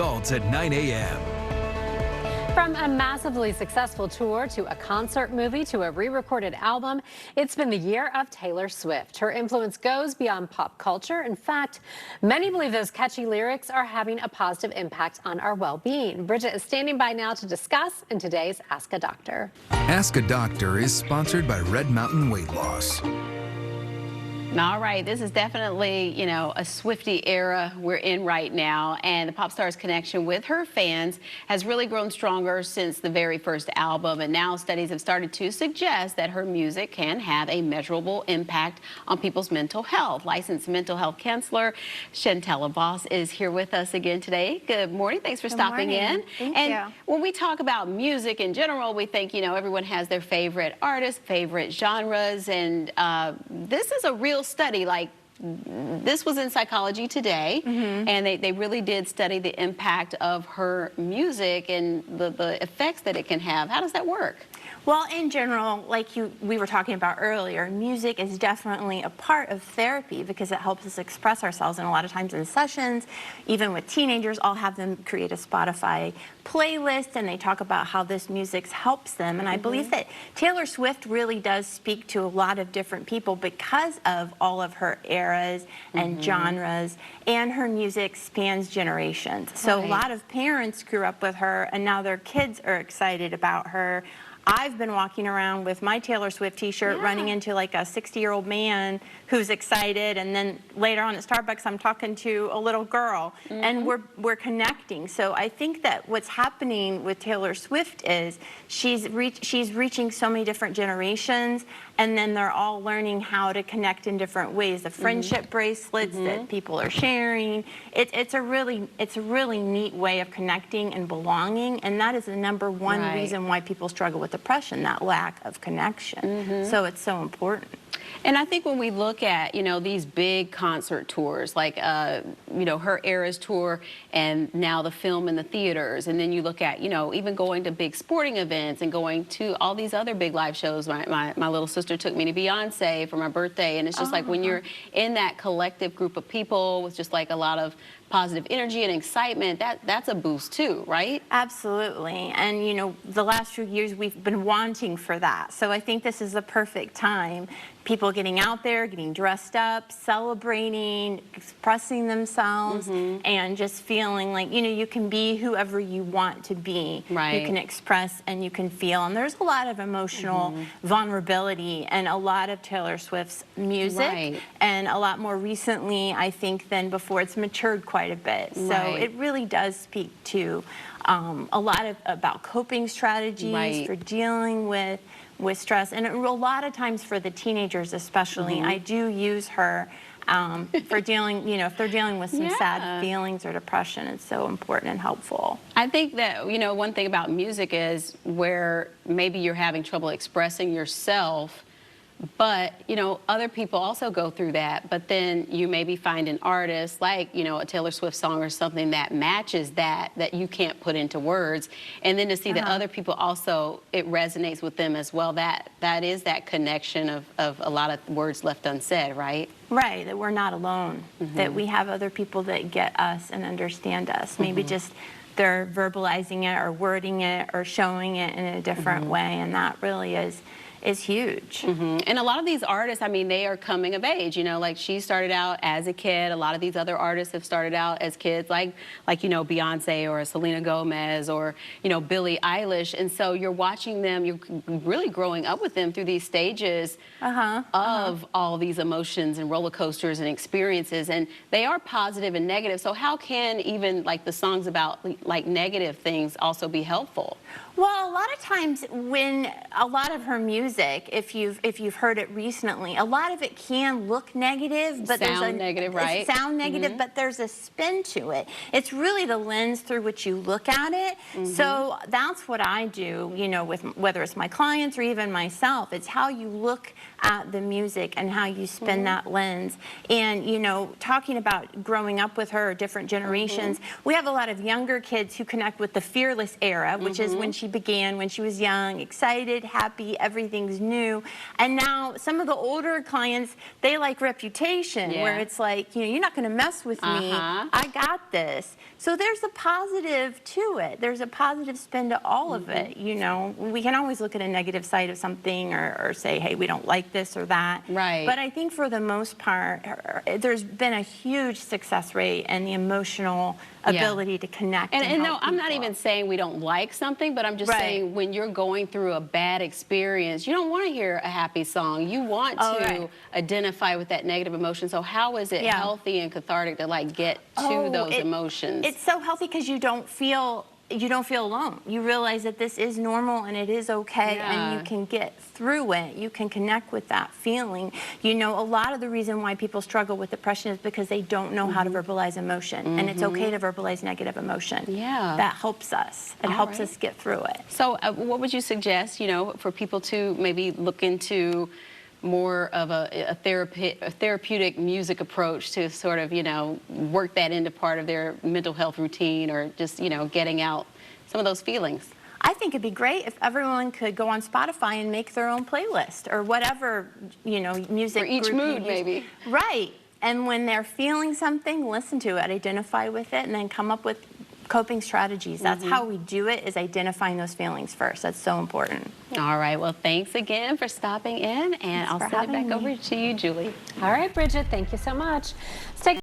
Adults at 9 a.m. From a massively successful tour to a concert movie to a re-recorded album, it's been the year of Taylor Swift. Her influence goes beyond pop culture. In fact, many believe those catchy lyrics are having a positive impact on our well-being. Bridget is standing by now to discuss in today's Ask a Doctor. Ask a Doctor is sponsored by Red Mountain Weight Loss. All right, this is definitely, a Swiftie era we're in right now, and the pop star's connection with her fans has really grown stronger since the very first album, and now studies have started to suggest that her music can have a measurable impact on people's mental health. Licensed mental health counselor Shantala Boss is here with us again today. Good morning. Thanks for stopping in. Thank you. When we talk about music in general, we think, everyone has their favorite artists, favorite genres, and this is a real study. Like, this was in Psychology Today, and they really did study the impact of her music and the effects that it can have. How does that work? Well, in general, like we were talking about earlier, music is definitely a part of therapy because it helps us express ourselves. And a lot of times in sessions, even with teenagers, I'll have them create a Spotify playlist and they talk about how this music helps them. And I believe that Taylor Swift really does speak to a lot of different people because of all of her eras and genres, and her music spans generations. So a lot of parents grew up with her and now their kids are excited about her. I've been walking around with my Taylor Swift t-shirt running into like a 60-year-old man who's excited, and then later on at Starbucks I'm talking to a little girl and we're connecting. So I think that what's happening with Taylor Swift is she's reaching so many different generations, and then they're all learning how to connect in different ways. The friendship bracelets that people are sharing, it's a really neat way of connecting and belonging, and that is the #1 reason why people struggle with depression, that lack of connection. So it's so important. And I think when we look at, these big concert tours, like, her Eras tour and now the film in the theaters, and then you look at, even going to big sporting events and going to all these other big live shows. My little sister took me to Beyonce for my birthday, and it's just like when you're in that collective group of people with just like a lot of positive energy and excitement, that's a boost too, right? Absolutely. And the last few years we've been wanting for that. So I think this is the perfect time. People getting out there, getting dressed up, celebrating, expressing themselves, and just feeling like, you can be whoever you want to be. Right. You can express and you can feel. And there's a lot of emotional vulnerability in a lot of Taylor Swift's music. And a lot more recently, I think, than before. It's matured quite a bit. So it really does speak to a lot about coping strategies for dealing with stress, and a lot of times for the teenagers especially, I do use her for dealing, if they're dealing with some sad feelings or depression. It's so important and helpful. I think that, one thing about music is where maybe you're having trouble expressing yourself, but, other people also go through that. But then you maybe find an artist like, a Taylor Swift song or something that matches that you can't put into words. And then to see that other people also, it resonates with them as well. That is that connection of a lot of words left unsaid, right? Right, that we're not alone, that we have other people that get us and understand us. Maybe just they're verbalizing it or wording it or showing it in a different way, and that really is huge. And a lot of these artists, I mean, they are coming of age, like she started out as a kid. A lot of these other artists have started out as kids, like Beyonce or Selena Gomez or, Billie Eilish. And so you're watching them, you're really growing up with them through these stages of all these emotions and roller coasters and experiences. And they are positive and negative. So how can even like the songs about like negative things also be helpful? Well, a lot of times when a lot of her music, if you've heard it recently, a lot of it can look negative, but sound negative, right? Sound negative, but there's a spin to it. It's really the lens through which you look at it. So that's what I do, with whether it's my clients or even myself. It's how you look at the music and how you spin that lens. And talking about growing up with her, different generations, we have a lot of younger kids who connect with the Fearless era, which is when she began when she was young, excited, happy, everything's new. And now some of the older clients, they like reputation, where it's like, you know, you're not going to mess with me. I got this. So there's a positive to it. There's a positive spin to all of it. You know, we can always look at a negative side of something or say, hey, we don't like this or that. Right. But I think for the most part, there's been a huge success rate and the emotional ability to connect. And no, I'm not even saying we don't like something, but I'm just saying when you're going through a bad experience, you don't want to hear a happy song. You want to identify with that negative emotion. So how is it healthy and cathartic to like get to those emotions? It's so healthy because you don't feel alone. You realize that this is normal and it is okay, and you can get through it. You can connect with that feeling. You know, a lot of the reason why people struggle with depression is because they don't know how to verbalize emotion, and it's okay to verbalize negative emotion. That helps us. It helps us get through it. So what would you suggest, you know, for people to maybe look into more of a therapeutic music approach to sort of, you know, work that into part of their mental health routine, or just, you know, getting out some of those feelings? I think it'd be great if everyone could go on Spotify and make their own playlist or whatever, you know, music for each mood, maybe. Right. And when they're feeling something, listen to it, identify with it, and then come up with coping strategies. That's how we do it, is identifying those feelings first. That's so important. All right. Well, thanks again for stopping in, and I'll send it back over to you, Julie. All right, Bridget, thank you so much. Let's take